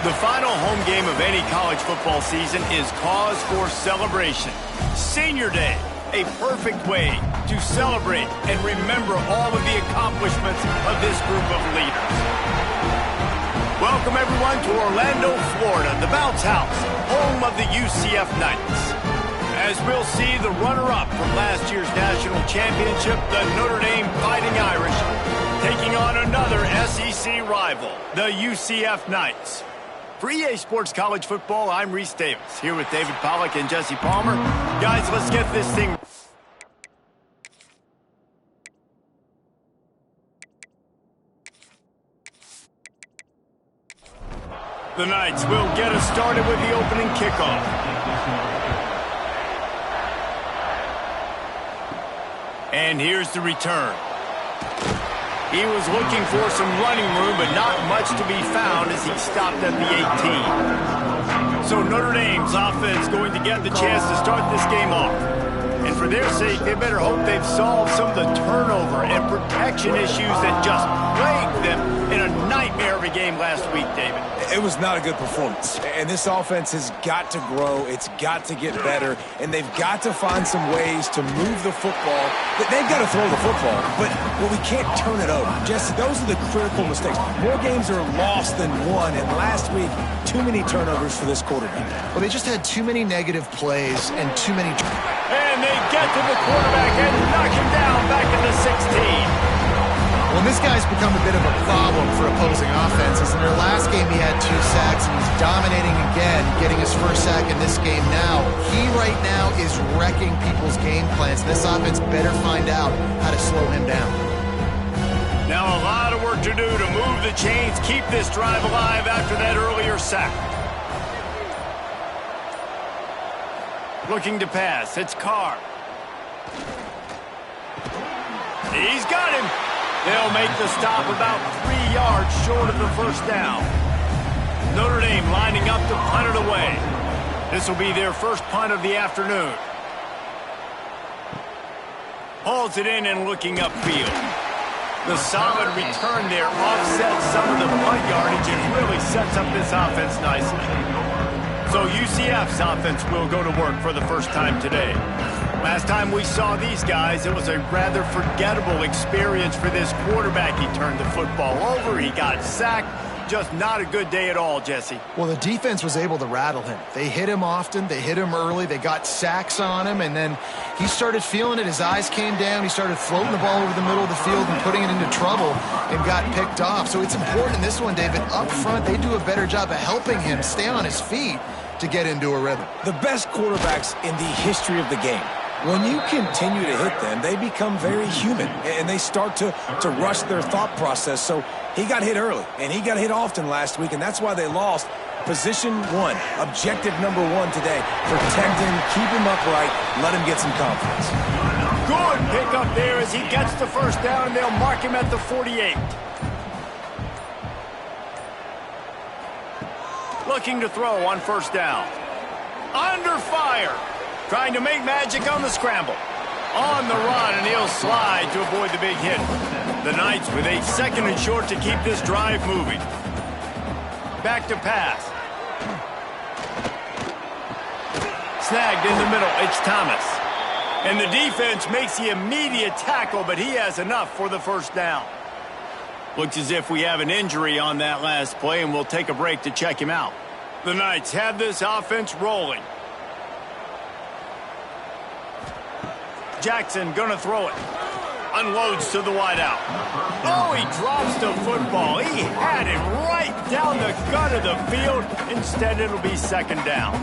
The final home game of any college football season is cause for celebration. Senior Day, a perfect way to celebrate and remember all of the accomplishments of this group of leaders. Welcome everyone to Orlando, Florida, the Bounce House, home of the UCF Knights. As we'll see the runner-up from last year's national championship, the Notre Dame Fighting Irish, taking on another SEC rival, the UCF Knights. For EA Sports College Football, I'm Reese Davis, here with David Pollack and Jesse Palmer. Guys, let's get this thing. The Knights will get us started with the opening kickoff. And here's the return. He was looking for some running room, but not much to be found as he stopped at the 18. So Notre Dame's offense going to get the chance to start this game off. And for their sake, they better hope they've solved some of the turnover and protection issues that just plagued them in a nightmare of a game last week, David. It was not a good performance. And this offense has got to grow. It's got to get better. And they've got to find some ways to move the football. They've got to throw the football, but we can't turn it over. Jesse, those are the critical mistakes. More games are lost than won. And last week, too many turnovers for this quarterback. Well, they just had too many negative plays and too many... And they get to the quarterback and knock him down back at the 16. Well, this guy's become a bit of a problem for opposing offenses. In their last game, he had 2 sacks, and he's dominating again, getting his first sack in this game now. He right now is wrecking people's game plans. This offense better find out how to slow him down. Now a lot of work to do to move the chains, keep this drive alive after that earlier sack. Looking to pass, it's Carr. He's got him. They'll make the stop about 3 yards short of the first down. Notre Dame lining up to punt it away. This will be their first punt of the afternoon. Hauls it in and looking upfield. The solid return there offsets some of the punt yardage and really sets up this offense nicely. So UCF's offense will go to work for the first time today. Last time we saw these guys, it was a rather forgettable experience for this quarterback. He turned the football over, he got sacked. Just not a good day at all, Jesse. Well, the defense was able to rattle him. They hit him often, they hit him early, they got sacks on him, and then he started feeling it. His eyes came down, he started floating the ball over the middle of the field and putting it into trouble and got picked off. So it's important in this one, David, up front, they do a better job of helping him stay on his feet to get into a rhythm. The best quarterbacks in the history of the game. When you continue to hit them, they become very human, and they start to rush their thought process. So he got hit early, and he got hit often last week, and that's why they lost. Position 1, objective number 1 today. Protect him, keep him upright, let him get some confidence. Good pick up there as he gets the first down, and they'll mark him at the 48. Looking to throw on first down. Under fire. Trying to make magic on the scramble. On the run, and he'll slide to avoid the big hit. The Knights with a 2nd and short to keep this drive moving. Back to pass. Snagged in the middle, it's Thomas. And the defense makes the immediate tackle, but he has enough for the first down. Looks as if we have an injury on that last play, and we'll take a break to check him out. The Knights have this offense rolling. Jackson gonna throw it. Unloads to the wideout. Oh, he drops the football. He had it right down the gut of the field. Instead, it'll be 2nd down.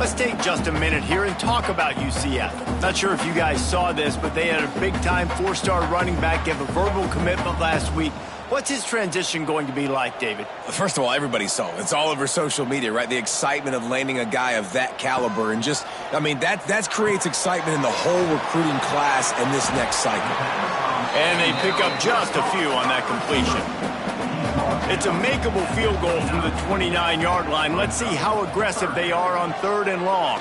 Let's take just a minute here and talk about UCF. Not sure if you guys saw this, but they had a big-time 4-star running back give a verbal commitment last week. What's his transition going to be like, David? First of all, everybody saw it. It's all over social media, right? The excitement of landing a guy of that caliber. And just, I mean, that creates excitement in the whole recruiting class in this next cycle. And they pick up just a few on that completion. It's a makeable field goal from the 29-yard line. Let's see how aggressive they are on 3rd and long.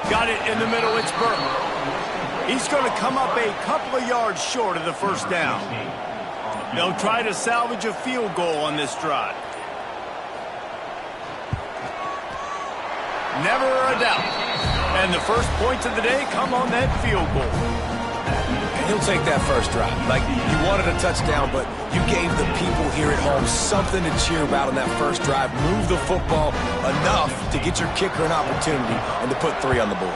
Got it in the middle. It's Burton. He's going to come up a couple of yards short of the first down. They'll try to salvage a field goal on this drive. never a doubt. And the first points of the day come on that field goal. And he'll take that first drive. Like, you wanted a touchdown, but you gave the people here at home something to cheer about on that first drive. Move the football enough to get your kicker an opportunity and to put 3 on the board.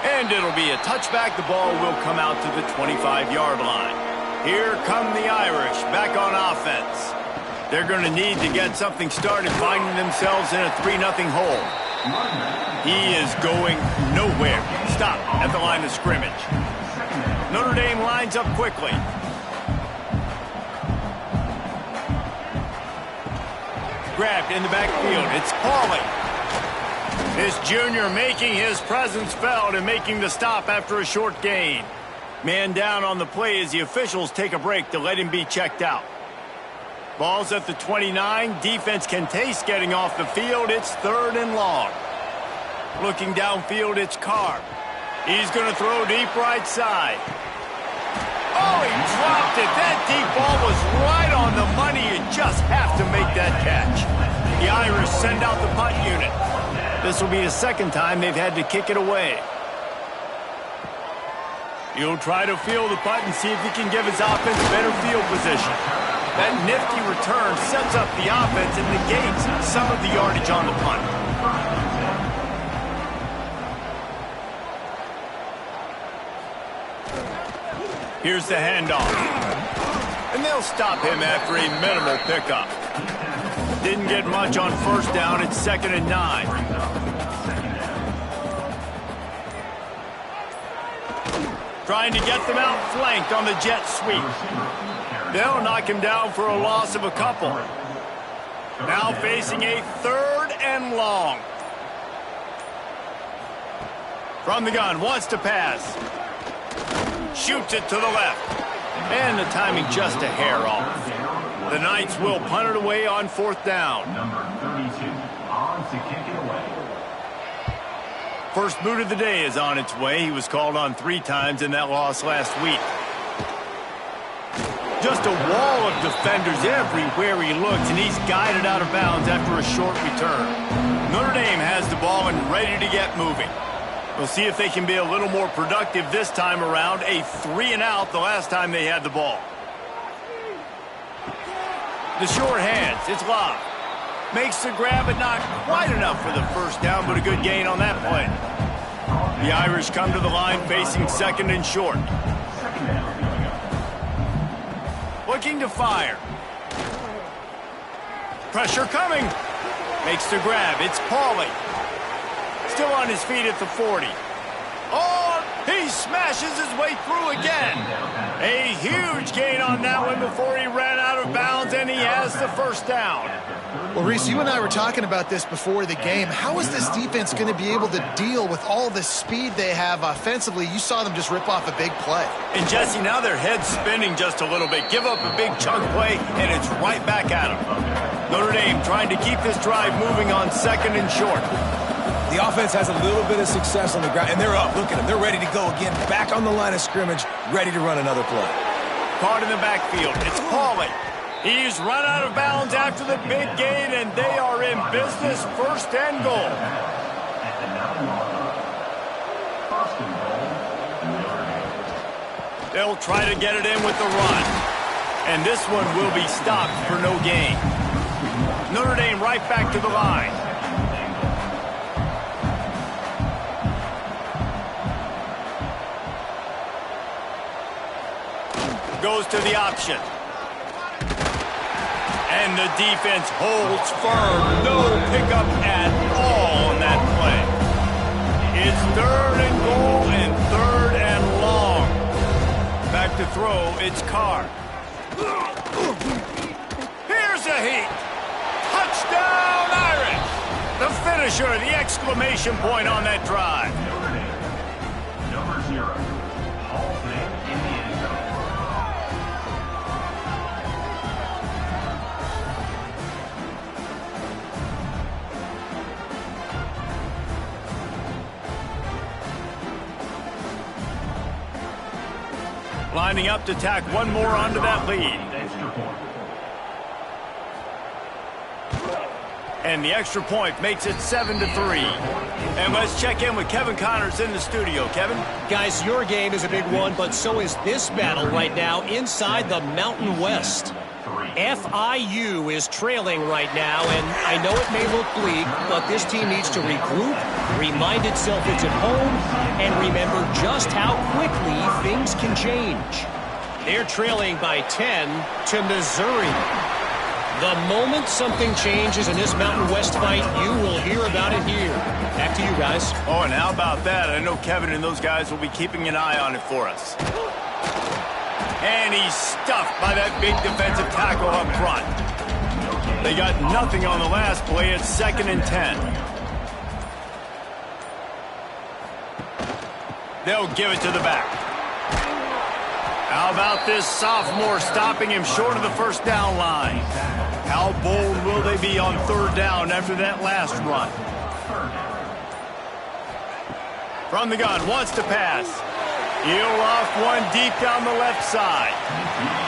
And it'll be a touchback. The ball will come out to the 25-yard line. Here come the Irish back on offense. They're going to need to get something started, finding themselves in a 3-0 hole. He is going nowhere. Stop at the line of scrimmage. Notre Dame lines up quickly. Grabbed in the backfield. It's Pauly. This junior making his presence felt and making the stop after a short gain. Man down on the play as the officials take a break to let him be checked out. Ball's at the 29. Defense can taste getting off the field. It's 3rd and long. Looking downfield, it's Carr. He's going to throw deep right side. Oh, he dropped it. That deep ball was right on the money. You just have to make that catch. The Irish send out the punt unit. This will be the second time they've had to kick it away. He'll try to field the punt and see if he can give his offense better field position. That nifty return sets up the offense and negates some of the yardage on the punt. Here's the handoff. And they'll stop him after a minimal pickup. Didn't get much on first down. It's 2nd and 9. Trying to get them outflanked on the jet sweep. They'll knock him down for a loss of a couple. Now facing a 3rd and long. From the gun, wants to pass. Shoots it to the left. And the timing just a hair off. The Knights will punt it away on 4th down. Number 32 on to kick it away. First boot of the day is on its way. He was called on 3 times in that loss last week. Just a wall of defenders everywhere he looks, and he's guided out of bounds after a short return. Notre Dame has the ball and ready to get moving. We'll see if they can be a little more productive this time around. A 3-and-out the last time they had the ball. The short hands, it's Love. Makes the grab, but not quite enough for the first down, but a good gain on that play. The Irish come to the line facing 2nd and short. Looking to fire. Pressure coming. Makes the grab, it's Pauly. Still on his feet at the 40. Oh, he smashes his way through again. A huge gain on that one before he ran out of bounds, and he has the first down. Well, Reese, you and I were talking about this before the game. How is this defense going to be able to deal with all the speed they have offensively? You saw them just rip off a big play. And, Jesse, now their head's spinning just a little bit. Give up a big chunk play, and it's right back at them. Notre Dame trying to keep this drive moving on 2nd and short. The offense has a little bit of success on the ground, and they're up. Look at them. They're ready to go again. Back on the line of scrimmage, ready to run another play. Caught in the backfield. It's Pauly. He's run out of bounds after the big gain, and they are in business. 1st and goal. They'll try to get it in with the run. And this one will be stopped for no gain. Notre Dame right back to the line. Goes to the option. And the defense holds firm. No pickup at all on that play. It's 3rd and goal and 3rd and long. Back to throw, it's Carr. Here's a heat. Touchdown Irish. The finisher, the exclamation point on that drive. Number 0. Lining up to tack one more onto that lead. And the extra point makes it 7-3. And let's check in with Kevin Connors in the studio. Kevin? Guys, your game is a big one, but so is this battle right now inside the Mountain West. FIU is trailing right now, and I know it may look bleak, but this team needs to regroup, remind itself it's at home, and remember just how quickly things can change. They're trailing by 10 to Missouri. The moment something changes in this Mountain West fight, you will hear about it here. Back to you guys. Oh, and how about that? I know Kevin and those guys will be keeping an eye on it for us. And he's stuffed by that big defensive tackle up front. They got nothing on the last play. It's 2nd and 10. They'll give it to the back. How about this sophomore stopping him short of the first down line? How bold will they be on 3rd down after that last run? From the gun, wants to pass. He'll off one deep down the left side.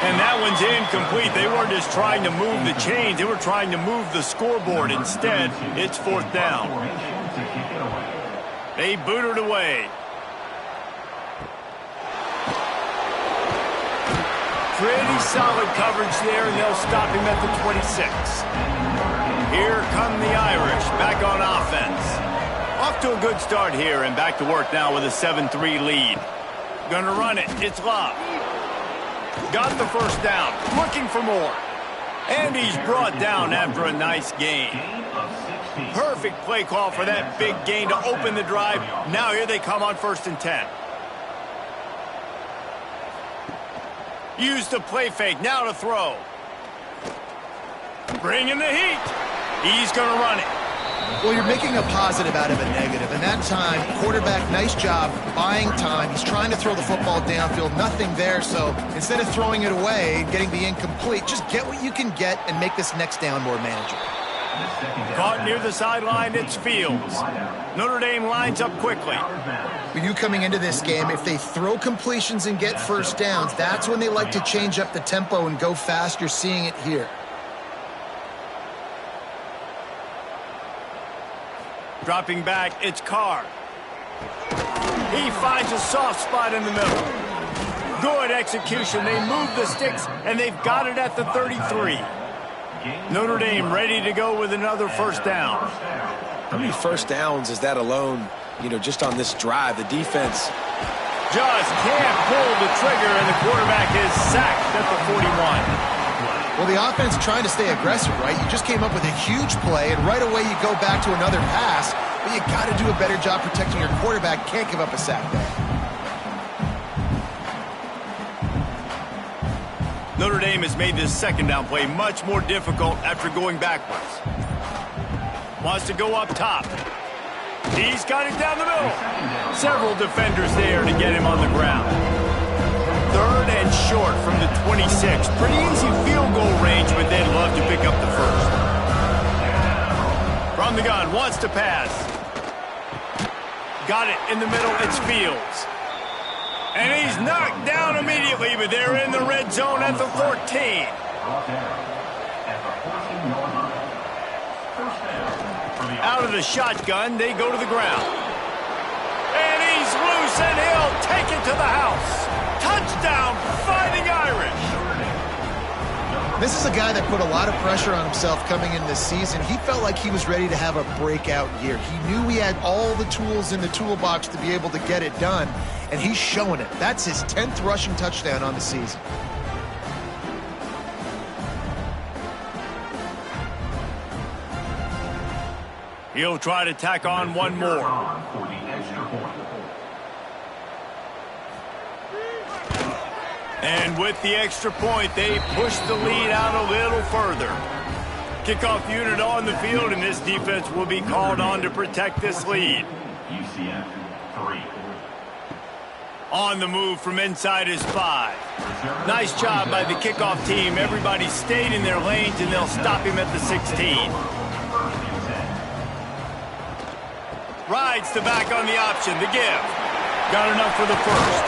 And that one's incomplete. They weren't just trying to move the chains. They were trying to move the scoreboard. Instead, it's 4th down. They boot it away. Pretty solid coverage there, and they'll stop him at the 26. Here come the Irish, back on offense. Off to a good start here, and back to work now with a 7-3 lead. Gonna run it, it's Love. Got the first down, looking for more. And he's brought down after a nice gain. Perfect play call for that big gain to open the drive. Now here they come on 1st and 10. Use the play fake, now to throw. Bringing the heat. He's going to run it. Well, you're making a positive out of a negative. And that time, quarterback, nice job buying time. He's trying to throw the football downfield, nothing there. So instead of throwing it away, getting the incomplete, just get what you can get and make this next down more manageable. Caught near the sideline, it's Fields. Notre Dame lines up quickly. With you coming into this game, if they throw completions and get first downs, that's when they like to change up the tempo and go fast. You're seeing it here. Dropping back, it's Carr. He finds a soft spot in the middle. Good execution. They move the sticks, and they've got it at the 33. Notre Dame ready to go with another first down. How many first downs is that alone, just on this drive? The defense just can't pull the trigger, and the quarterback is sacked at the 41. Well, the offense trying to stay aggressive, right? You just came up with a huge play, and right away you go back to another pass, but you got to do a better job protecting your quarterback. Can't give up a sack there. Notre Dame has made this 2nd down play much more difficult after going backwards. Wants to go up top. He's got it down the middle. Several defenders there to get him on the ground. 3rd and short from the 26. Pretty easy field goal range, but they'd love to pick up the first. From the gun, wants to pass. Got it in the middle, it's Fields. And he's knocked down immediately, but they're in the red zone at the 14. Out of the shotgun, they go to the ground. And he's loose, and he'll take it to the house. Touchdown, Fighting Irish. This is a guy that put a lot of pressure on himself coming in this season. He felt like he was ready to have a breakout year. He knew he had all the tools in the toolbox to be able to get it done, and he's showing it. That's his 10th rushing touchdown on the season. He'll try to tack on one more. And with the extra point, they push the lead out a little further. Kickoff unit on the field, and this defense will be called on to protect this lead. UCF 3. On the move from inside is 5. Nice job by the kickoff team. Everybody stayed in their lanes, and they'll stop him at the 16. Rides the back on the option, the give. Got enough for the first.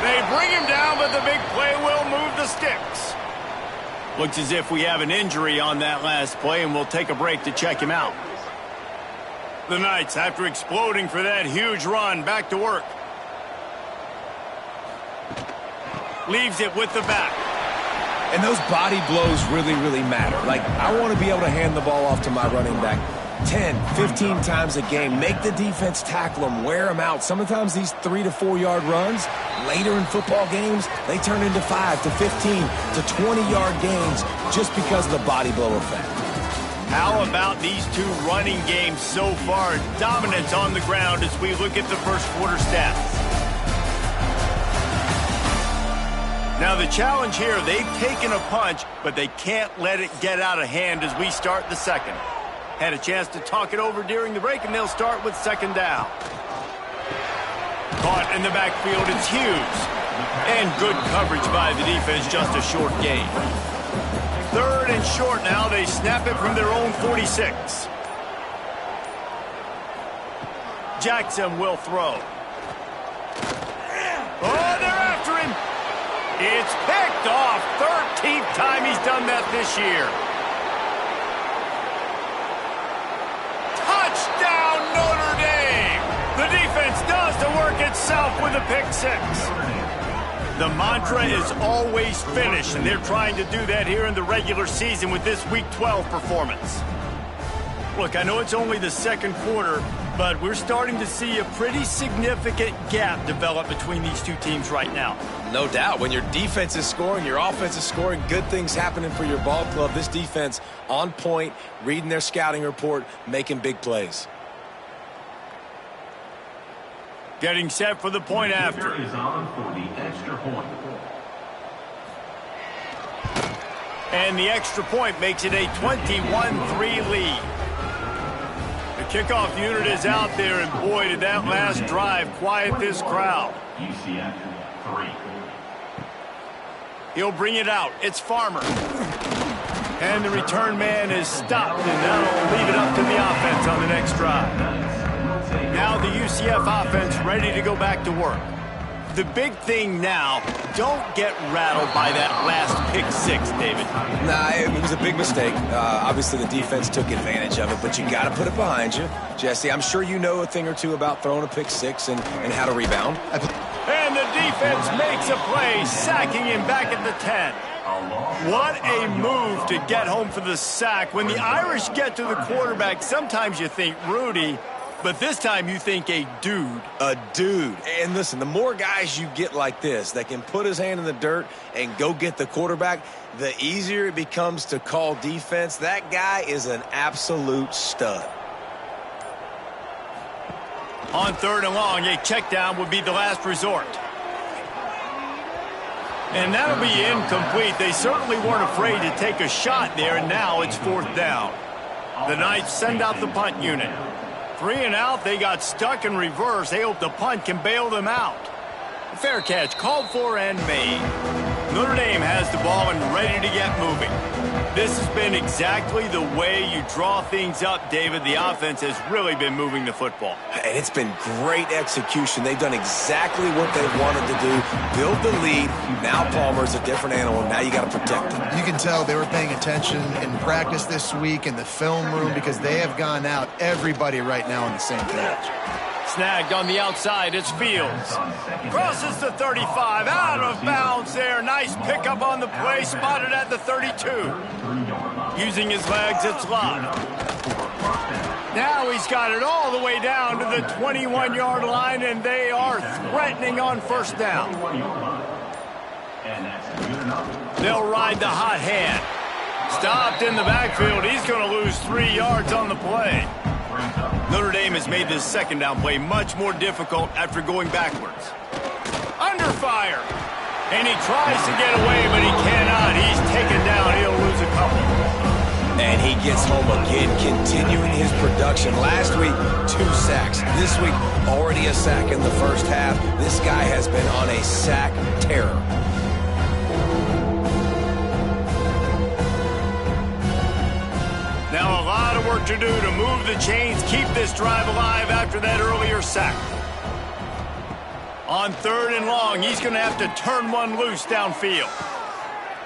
They bring him down, but the big play will move the sticks. Looks as if we have an injury on that last play, and we'll take a break to check him out. The Knights, after exploding for that huge run, back to work. Leaves it with the back. And those body blows really, really matter. Like, I want to be able to hand the ball off to my running back 10, 15 times a game. Make the defense tackle them, wear them out. Sometimes these 3 to 4 yard runs, later in football games, they turn into 5 to 15 to 20 yard gains just because of the body blow effect. How about these two running games so far? Dominance on the ground as we look at the first quarter stats. Now the challenge here, they've taken a punch, but they can't let it get out of hand as we start the second. Had a chance to talk it over during the break, and they'll start with second down. Caught in the backfield, it's Hughes. And good coverage by the defense, just a short gain. Third and short now, they snap it from their own 46. Jackson will throw. Oh, they're after him. It's picked off. 13th time he's done that this year. Touchdown, Notre Dame! The defense does the work itself with a pick six. The mantra is always finish, and they're trying to do that here in the regular season with this Week 12 performance. Look, I know it's only the second quarter, but we're starting to see a pretty significant gap develop between these two teams right now. No doubt. When your defense is scoring, your offense is scoring, good things happening for your ball club. This defense on point, reading their scouting report, making big plays. Getting set for the point after. Is on for the extra point. And the extra point makes it a 21-3 lead. The kickoff unit is out there, and boy, did that last drive quiet this crowd. UCF 3. He'll bring it out. It's Farmer. And the return man is stopped, and that'll leave it up to the offense on the next drive. Now the UCF offense ready to go back to work. The big thing now, don't get rattled by that last pick six, David. Nah, it was a big mistake. Obviously, the defense took advantage of it, but you got to put it behind you. Jesse, I'm sure you know a thing or two about throwing a pick six and how to rebound. And the defense makes a play, sacking him back at the 10. What a move to get home for the sack. When the Irish get to the quarterback, sometimes you think Rudy, but this time you think a dude. A dude. And listen, the more guys you get like this that can put his hand in the dirt and go get the quarterback, the easier it becomes to call defense. That guy is an absolute stud. On third and long, a check down would be the last resort. And that'll be incomplete. They certainly weren't afraid to take a shot there, and now it's fourth down. The Knights send out the punt unit. 3 and out, they got stuck in reverse. They hope the punt can bail them out. Fair catch, called for and made. Notre Dame has the ball and ready to get moving. This has been exactly the way you draw things up, David. The offense has really been moving the football. And it's been great execution. They've done exactly what they wanted to do. Build the lead. Now Palmer's a different animal. Now you got to protect him. You can tell they were paying attention in practice this week in the film room because they have gone out, everybody right now on the same page. Snagged on the outside, it's Fields. Crosses the 35, out of bounds there. Nice pickup on the play, spotted at the 32. Using his legs, it's Lott. Now he's got it all the way down to the 21-yard line, and they are threatening on first down. They'll ride the hot hand. Stopped in the backfield. He's going to lose 3 yards on the play. Notre Dame has made this second down play much more difficult after going backwards. Under fire. And he tries to get away, but he cannot. He's taken down. He'll lose a couple. And he gets home again, continuing his production. Last week, 2 sacks. This week, already a sack in the first half. This guy has been on a sack terror. Now a lot of work to do to move the chains, keep this drive alive after that earlier sack. On third and long, he's going to have to turn one loose downfield.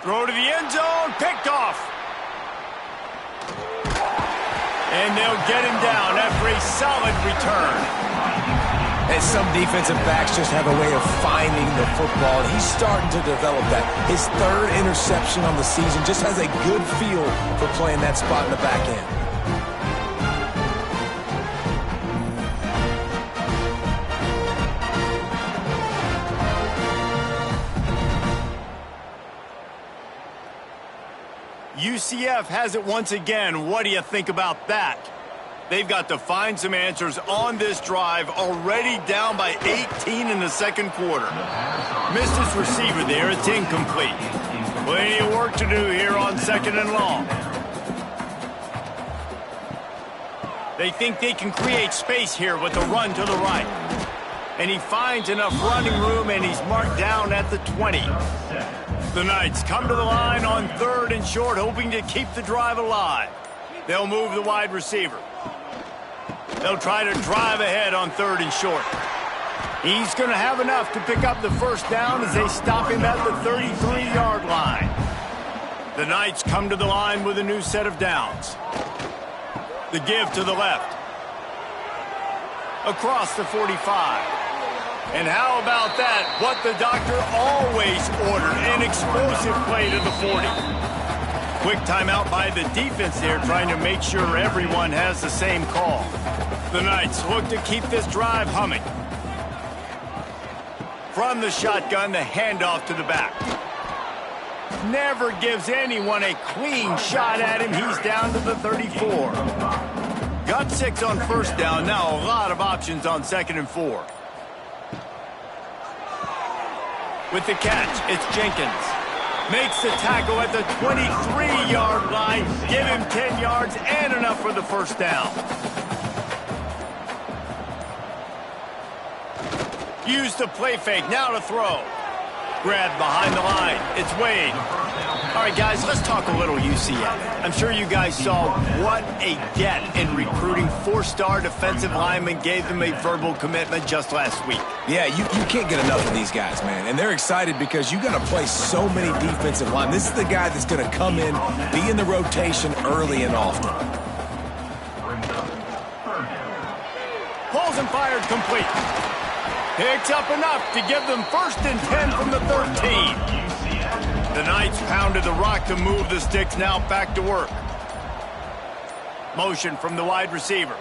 Throw to the end zone, picked off. And they'll get him down after a solid return. And some defensive backs just have a way of finding the football, and he's starting to develop that. His third interception on the season, just has a good feel for playing that spot in the back end. UCF has it once again. What do you think about that? They've got to find some answers on this drive, already down by 18 in the second quarter. Missed his receiver there. It's incomplete. Plenty of work to do here on 2nd and long. They think they can create space here with a run to the right. And he finds enough running room, and he's marked down at the 20. The Knights come to the line on 3rd and short, hoping to keep the drive alive. They'll move the wide receiver. They'll try to drive ahead on 3rd and short. He's going to have enough to pick up the first down as they stop him at the 33-yard line. The Knights come to the line with a new set of downs. The give to the left. Across the 45. And how about that? What the doctor always ordered, an explosive play to the 40. Quick timeout by the defense there, trying to make sure everyone has the same call. The Knights look to keep this drive humming. From the shotgun, the handoff to the back. Never gives anyone a clean shot at him. He's down to the 34. Got 6 on first down. Now a lot of options on 2nd and 4. With the catch, it's Jenkins. Makes the tackle at the 23-yard line. Give him 10 yards and enough for the first down. Use the play fake, now to throw. Grabbed behind the line. It's Wade. All right, guys, let's talk a little UCF. I'm sure you guys saw what a get in recruiting. 4-star defensive linemen gave them a verbal commitment just last week. Yeah, you can't get enough of these guys, man. And they're excited because you got to play so many defensive line. This is the guy that's going to come in, be in the rotation early and often. Pulls and fired complete. Picks up enough to give them 1st and 10 from the 13. The Knights pounded the rock to move the sticks, now back to work. Motion from the wide receiver.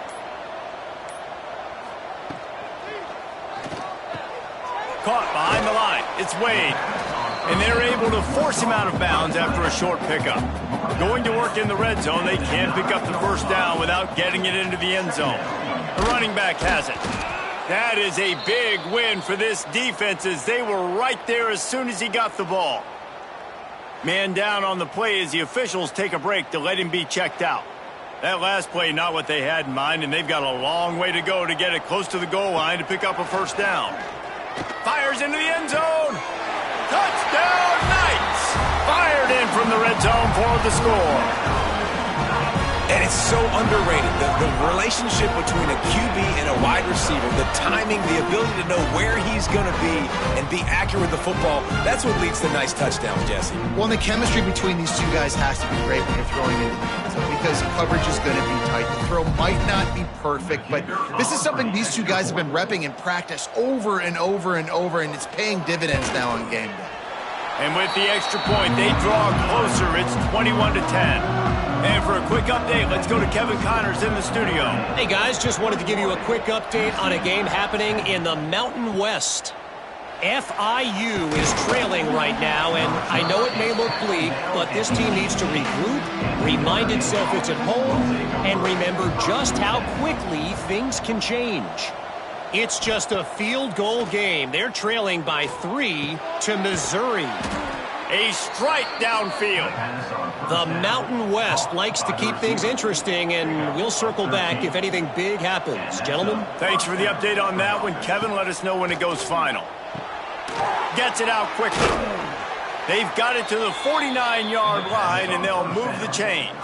Caught behind the line. It's Wade. And they're able to force him out of bounds after a short pickup. Going to work in the red zone, they can't pick up the first down without getting it into the end zone. The running back has it. That is a big win for this defense as they were right there as soon as he got the ball. Man down on the play as the officials take a break to let him be checked out. That last play, not what they had in mind, and they've got a long way to go to get it close to the goal line to pick up a first down. Fires into the end zone. Touchdown, Knights! Fired in from the red zone for the score. And it's so underrated, the relationship between a QB and a wide receiver, the timing, the ability to know where he's going to be and be accurate with the football, that's what leads to nice touchdowns, Jesse. Well, and the chemistry between these two guys has to be great when you're throwing into the end zone because coverage is going to be tight. The throw might not be perfect, but this is something these two guys have been repping in practice over and over and over, and it's paying dividends now on game day. And with the extra point, they draw closer. It's 21-10. And for a quick update, let's go to Kevin Connors in the studio. Hey, guys, just wanted to give you a quick update on a game happening in the Mountain West. FIU is trailing right now, and I know it may look bleak, but this team needs to regroup, remind itself it's at home, and remember just how quickly things can change. It's just a field goal game. They're trailing by 3 to Missouri. A strike downfield. The Mountain West likes to keep things interesting, and we'll circle back if anything big happens. Gentlemen? Thanks for the update on that one. Kevin, let us know when it goes final. Gets it out quickly. They've got it to the 49-yard line, and they'll move the chains.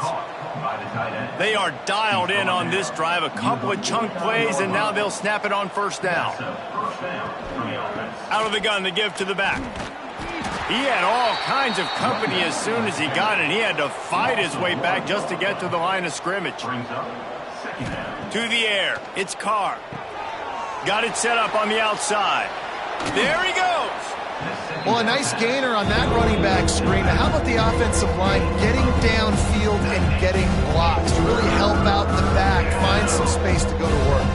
They are dialed in on this drive. A couple of chunk plays, and now they'll snap it on first down. Out of the gun, the give to the back. He had all kinds of company as soon as he got it. He had to fight his way back just to get to the line of scrimmage. To the air. It's Carr. Got it set up on the outside. There he goes. Well, a nice gainer on that running back screen. Now, how about the offensive line getting downfield and getting blocks to really help out the back, find some space to go to work.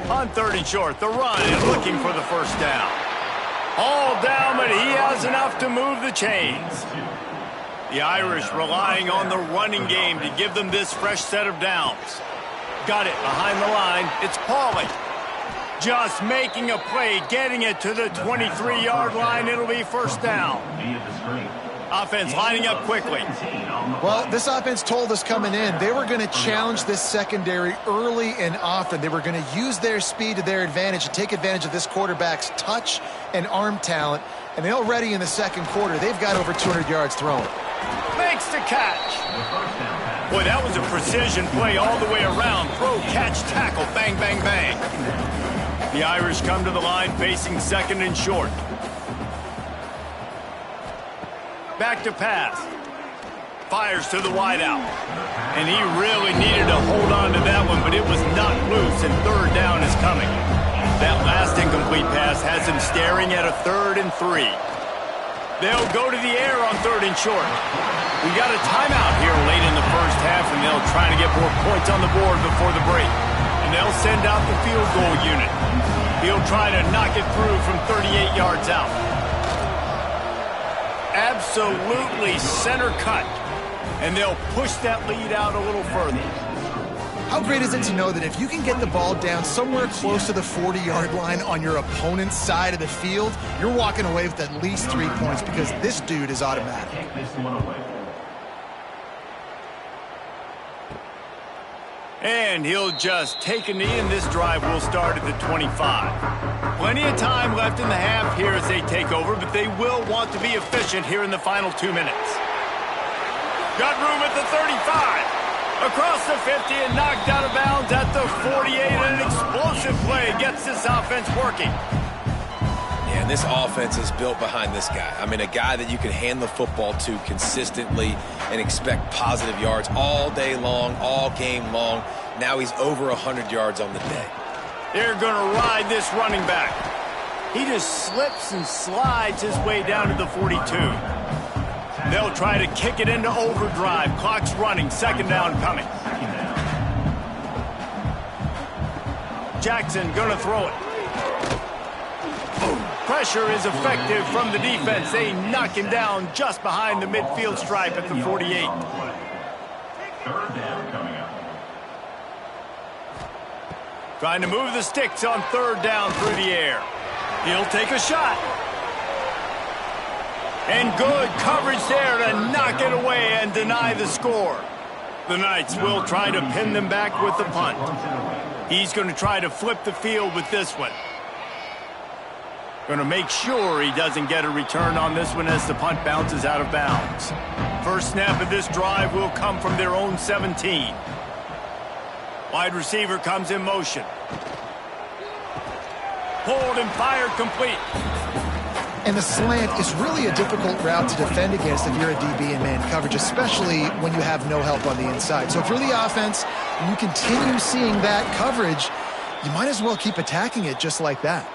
On 3rd and short, the run and looking for the first down. All down, but he has enough to move the chains. The Irish relying on the running game to give them this fresh set of downs. Got it behind the line. It's Pauly. Just making a play, getting it to the 23-yard line. It'll be first down. Offense lining up quickly. Well, this offense told us coming in they were going to challenge this secondary early and often. They were going to use their speed to their advantage and take advantage of this quarterback's touch and arm talent. And they already in the second quarter, they've got over 200 yards thrown. Makes the catch. Boy, that was a precision play all the way around. Throw, catch, tackle, bang, bang, bang. The Irish come to the line facing 2nd and short. Back to pass. Fires to the wideout. And he really needed to hold on to that one, but it was not loose, and 3rd down is coming. That last incomplete pass has him staring at a 3rd and 3. They'll go to the air on 3rd and short. We got a timeout here late in the first half, and they'll try to get more points on the board before the break. And they'll send out the field goal unit. He'll try to knock it through from 38 yards out. Absolutely center cut. And they'll push that lead out a little further. How great is it to know that if you can get the ball down somewhere close to the 40-yard line on your opponent's side of the field, you're walking away with at least 3 points because this dude is automatic. And he'll just take a knee, and this drive will start at the 25. Plenty of time left in the half here as they take over, but they will want to be efficient here in the final 2 minutes. Got room at the 35. Across the 50 and knocked out of bounds at the 48. And an explosive play gets this offense working. Yeah, and this offense is built behind this guy. I mean, a guy that you can hand the football to consistently and expect positive yards all day long, all game long. Now he's over 100 yards on the day. They're going to ride this running back. He just slips and slides his way down to the 42. They'll try to kick it into overdrive. Clock's running. 2nd down coming. Jackson going to throw it. Pressure is effective from the defense. They knock him down just behind the midfield stripe at the 48. 3rd down coming up. Trying to move the sticks on 3rd down through the air. He'll take a shot. And good coverage there to knock it away and deny the score. The Knights will try to pin them back with the punt. He's going to try to flip the field with this one. Going to make sure he doesn't get a return on this one as the punt bounces out of bounds. First snap of this drive will come from their own 17. Wide receiver comes in motion. Pulled and fired complete. And the slant is really a difficult route to defend against if you're a DB in man coverage, especially when you have no help on the inside. So if you're the offense and you continue seeing that coverage, you might as well keep attacking it just like that.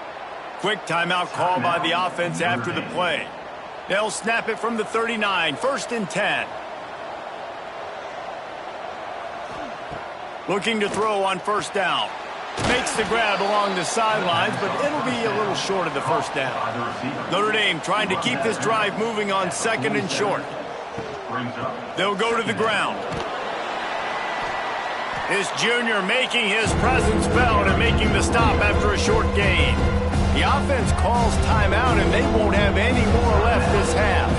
Quick timeout call by the offense after the play. They'll snap it from the 39, 1st and 10. Looking to throw on 1st down. Makes the grab along the sidelines, but it'll be a little short of the 1st down. Notre Dame trying to keep this drive moving on 2nd and short. They'll go to the ground. This junior making his presence felt and making the stop after a short gain. The offense calls timeout, and they won't have any more left this half.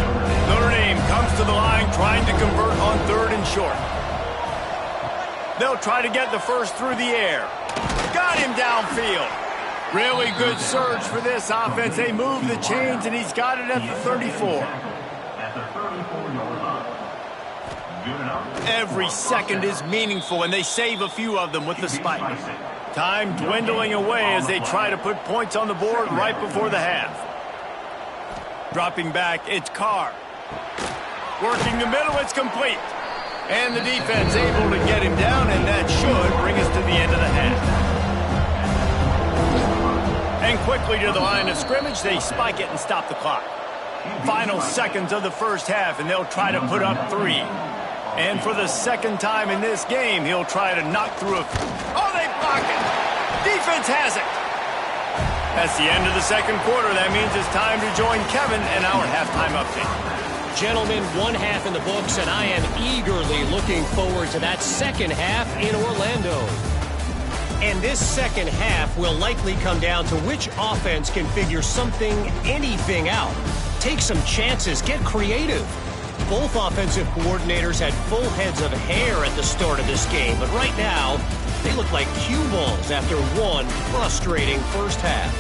Notre Dame comes to the line trying to convert on 3rd and short. They'll try to get the first through the air. Got him downfield. Really good surge for this offense. They move the chains, and he's got it at the 34. Every second is meaningful, and they save a few of them with the spike. Time dwindling away as they try to put points on the board right before the half. Dropping back, it's Carr. Working the middle, it's complete. And the defense able to get him down, and that should bring us to the end of the half. And quickly to the line of scrimmage, they spike it and stop the clock. Final seconds of the first half, and they'll try to put up 3. And for the second time in this game, he'll try to knock through a... Oh, they block it! Defense has it! That's the end of the second quarter. That means it's time to join Kevin and our halftime update. Gentlemen, one half in the books, and I am eagerly looking forward to that second half in Orlando. And this second half will likely come down to which offense can figure anything out. Take some chances, get creative. Both offensive coordinators had full heads of hair at the start of this game, but right now, they look like cue balls after one frustrating first half.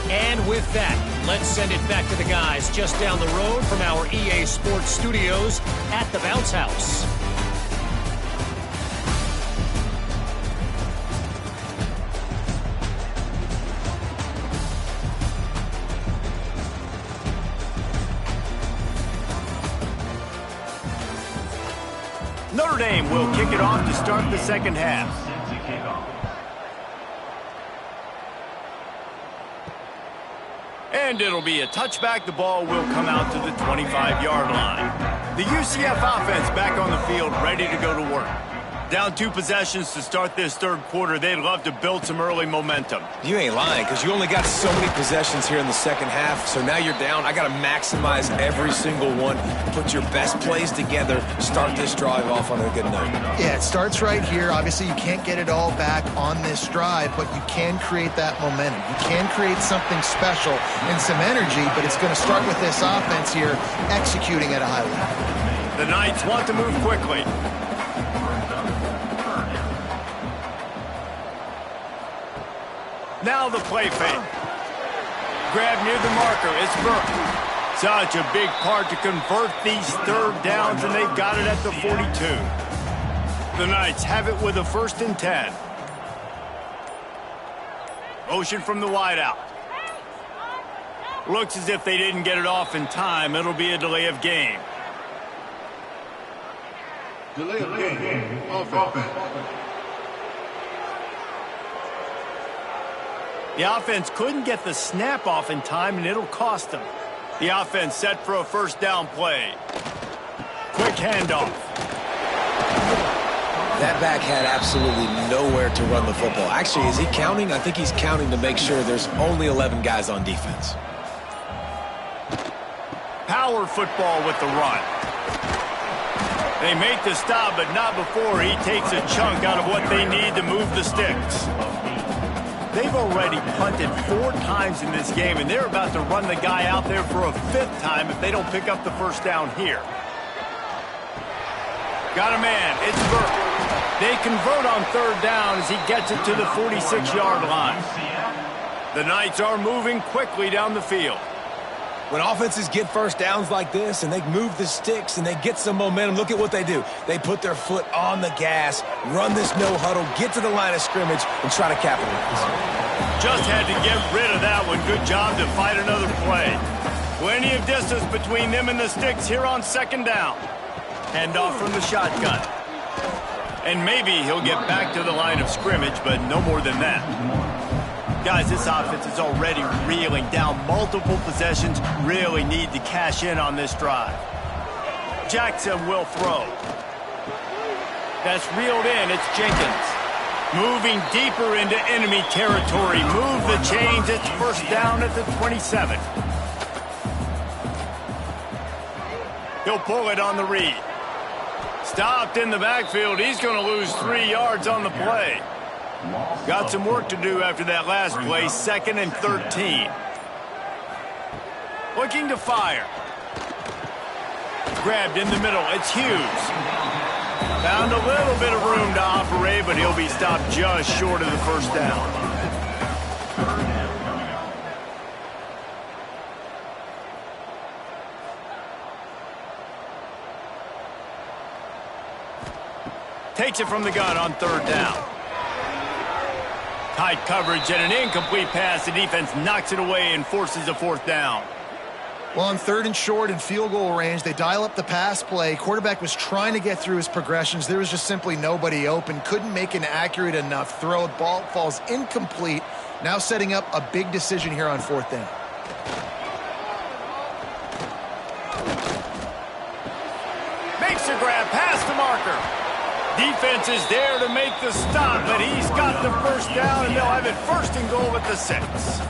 And with that, let's send it back to the guys just down the road from our EA Sports Studios at the Bounce House. Notre Dame will kick it off to start the second half. And it'll be a touchback. The ball will come out to the 25-yard line. The UCF offense back on the field, ready to go to work. Down 2 possessions to start this third quarter. They'd love to build some early momentum. You ain't lying, because you only got so many possessions here in the second half, so now you're down. I got to maximize every single one, put your best plays together, start this drive off on a good note. Yeah, it starts right here. Obviously, you can't get it all back on this drive, but you can create that momentum. You can create something special and some energy, but it's going to start with this offense here executing at a high level. The Knights want to move quickly. Now the play fake. Grab near the marker. It's Burke. Such a big part to convert these third downs, and they've got it at the 42. The Knights have it with a 1st and 10. Motion from the wideout. Looks as if they didn't get it off in time. It'll be a delay of game. Delay of game. Offense. The offense couldn't get the snap off in time, and it'll cost them. The offense set for a 1st down play. Quick handoff. That back had absolutely nowhere to run the football. Actually, is he counting? I think he's counting to make sure there's only 11 guys on defense. Power football with the run. They make the stop, but not before he takes a chunk out of what they need to move the sticks. They've already punted 4 times in this game, and they're about to run the guy out there for a 5th time if they don't pick up the 1st down here. Got a man. It's Burke. They convert on 3rd down as he gets it to the 46-yard line. The Knights are moving quickly down the field. When offenses get 1st downs like this and they move the sticks and they get some momentum, look at what they do. They put their foot on the gas, run this no huddle, get to the line of scrimmage, and try to capitalize. Just had to get rid of that one. Good job to fight another play. Plenty of distance between them and the sticks here on 2nd down. Handoff from the shotgun. And maybe he'll get back to the line of scrimmage, but no more than that. Guys, this offense is already reeling down multiple possessions. Really need to cash in on this drive. Jackson will throw. That's reeled in. It's Jenkins. Moving deeper into enemy territory. Move the chains. It's 1st down at the 27. He'll pull it on the read. Stopped in the backfield. He's going to lose 3 yards on the play. Got some work to do after that last play. 2nd and 13. Looking to fire. Grabbed in the middle. It's Hughes. Found a little bit of room to operate, but he'll be stopped just short of the 1st down. Takes it from the gun on 3rd down. Tight coverage and an incomplete pass. The defense knocks it away and forces a 4th down. Well, on 3rd and short and field goal range, they dial up the pass play. Quarterback was trying to get through his progressions. There was just simply nobody open. Couldn't make an accurate enough throw. The ball falls incomplete. Now setting up a big decision here on 4th down. Makes a grab past the marker. Defense is there to make the stop, but he's got the first down, and they'll have it 1st and goal at the 6.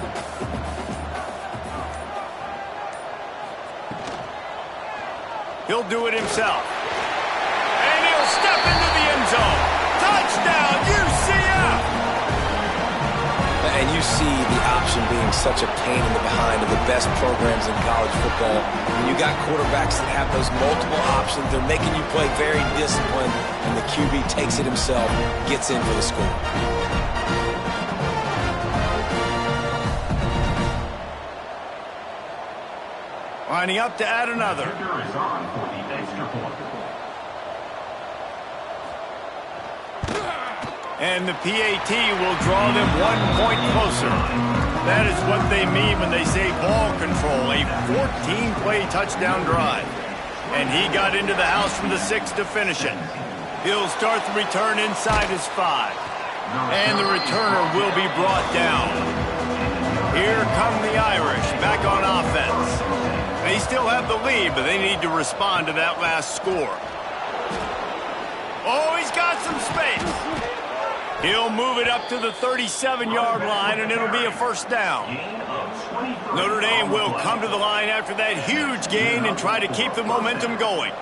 He'll do it himself. And he'll step into the end zone. Touchdown, UCF! And you see the option being such a pain in the behind of the best programs in college football. When you got quarterbacks that have those multiple options, they're making you play very disciplined, and the QB takes it himself, gets in for the score. Lining up to add another. And the PAT will draw them 1 point closer. That is what they mean when they say ball control, a 14-play touchdown drive. And he got into the house from the 6 to finish it. He'll start the return inside his 5. And the returner will be brought down. Here come the Irish back on offense. They still have the lead, but they need to respond to that last score. Oh, he's got some space. He'll move it up to the 37-yard line, and it'll be a 1st down. Notre Dame will come to the line after that huge gain and try to keep the momentum going.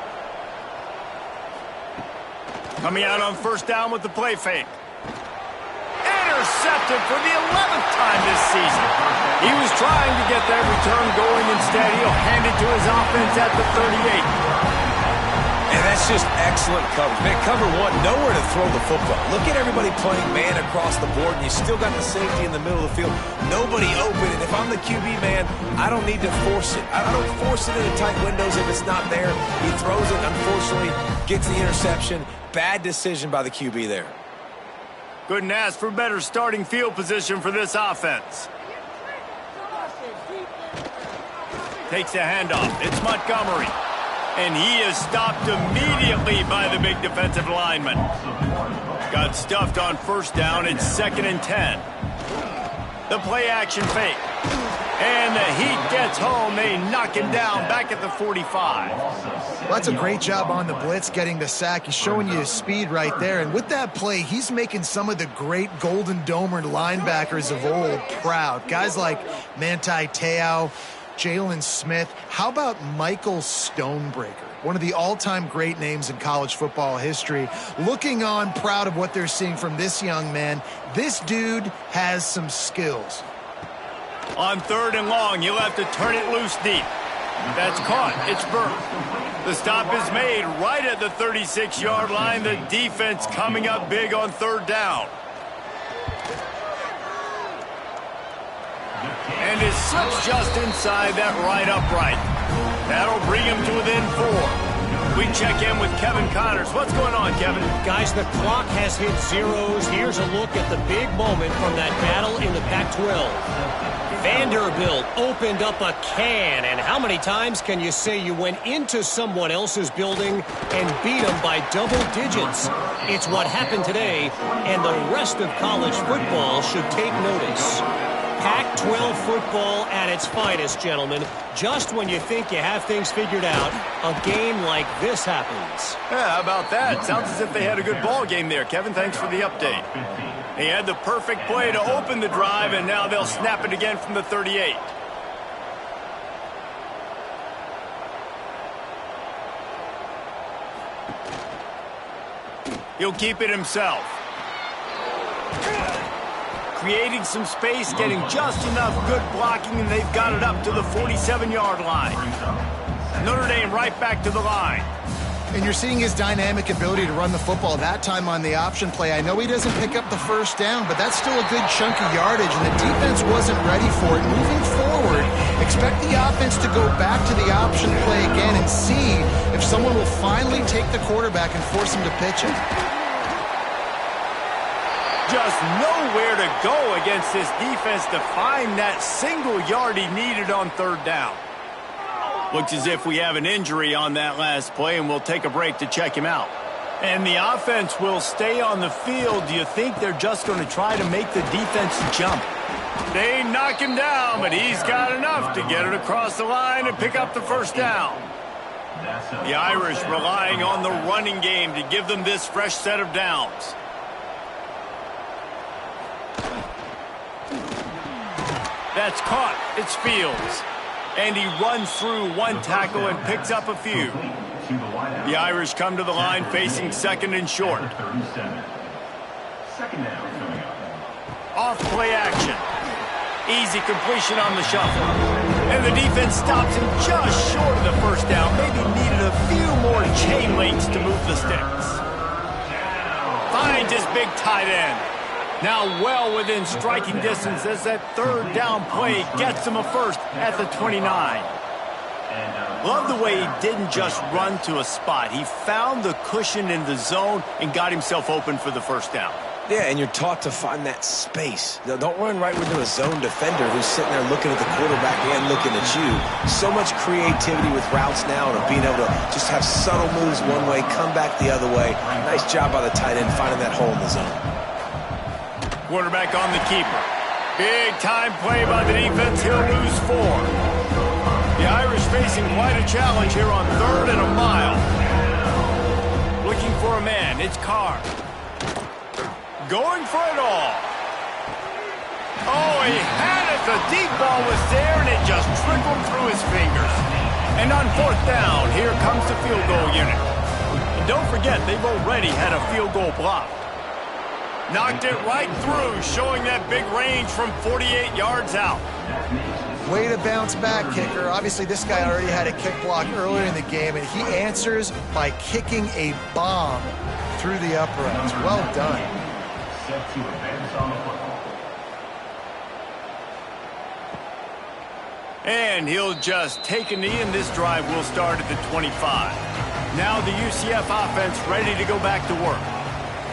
Coming out on 1st down with the play fake. Intercepted for the 11th time this season. He was trying to get that return going. Instead, he'll hand it to his offense at the 38. And that's just excellent coverage. Man, cover 1, nowhere to throw the football. Look at everybody playing man across the board, and you still got the safety in the middle of the field. Nobody open, and if I'm the QB, man, I don't need to force it. I don't force it into tight windows if it's not there. He throws it, unfortunately, gets the interception. Bad decision by the QB there. Couldn't ask for better starting field position for this offense. Takes a handoff. It's Montgomery. And he is stopped immediately by the big defensive lineman. Got stuffed on 1st down. It's 2nd and 10. The play action fake. And the Heat gets home. They knock him down back at the 45. Well, that's a great job on the blitz getting the sack. He's showing you his speed right there. And with that play, he's making some of the great Golden Domer linebackers of old proud. Guys like Manti Te'o, Jalen Smith. How about Michael Stonebreaker? One of the all-time great names in college football history. Looking on, proud of what they're seeing from this young man. This dude has some skills. On 3rd and long, you'll have to turn it loose deep. That's caught. It's Burke. The stop is made right at the 36-yard line. The defense coming up big on 3rd down. And it slips just inside that right upright. That'll bring him to within 4. We check in with Kevin Connors. What's going on, Kevin? Guys, the clock has hit zeros. Here's a look at the big moment from that battle in the Pac-12. Vanderbilt opened up a can, and how many times can you say you went into someone else's building and beat them by double digits? It's what happened today, and the rest of college football should take notice. Pac-12 football at its finest, gentlemen. Just when you think you have things figured out, a game like this happens. Yeah, how about that? Sounds as if they had a good ball game there, Kevin. Thanks for the update. He had the perfect play to open the drive, and now they'll snap it again from the 38. He'll keep it himself. Creating some space, getting just enough good blocking, and they've got it up to the 47-yard line. Notre Dame right back to the line. And you're seeing his dynamic ability to run the football, that time on the option play. I know he doesn't pick up the 1st down, but that's still a good chunk of yardage, and the defense wasn't ready for it. Moving forward, expect the offense to go back to the option play again and see if someone will finally take the quarterback and force him to pitch it. Just nowhere to go against this defense to find that single yard he needed on 3rd down. Looks as if we have an injury on that last play, and we'll take a break to check him out. And the offense will stay on the field. Do you think they're just going to try to make the defense jump? They knock him down, but he's got enough to get it across the line and pick up the first down. The Irish relying on the running game to give them this fresh set of downs. That's caught. It's Fields. And he runs through one tackle and picks up a few. The Irish come to the line facing second and short. Off play action. Easy completion on the shuffle. And the defense stops him just short of the first down. Maybe needed a few more chain links to move the sticks. Finds his big tight end. Now well within striking distance as that third down play gets him a first at the 29. Love the way he didn't just run to a spot. He found the cushion in the zone and got himself open for the first down. Yeah, and you're taught to find that space. Don't run right into a zone defender who's sitting there looking at the quarterback and looking at you. So much creativity with routes now and being able to just have subtle moves one way, come back the other way. Nice job by the tight end finding that hole in the zone. Quarterback on the keeper. Big time play by the defense. He'll lose 4. The Irish facing quite a challenge here on 3rd and a mile. Looking for a man. It's Carr. Going for it all. Oh, he had it. The deep ball was there, and it just trickled through his fingers. And on 4th down, here comes the field goal unit. And don't forget, they've already had a field goal block. Knocked it right through, showing that big range from 48 yards out. Way to bounce back, kicker. Obviously, this guy already had a kick block earlier in the game, and he answers by kicking a bomb through the uprights. Well done. Set to advance on the football. And he'll just take a knee, and this drive will start at the 25. Now the UCF offense ready to go back to work.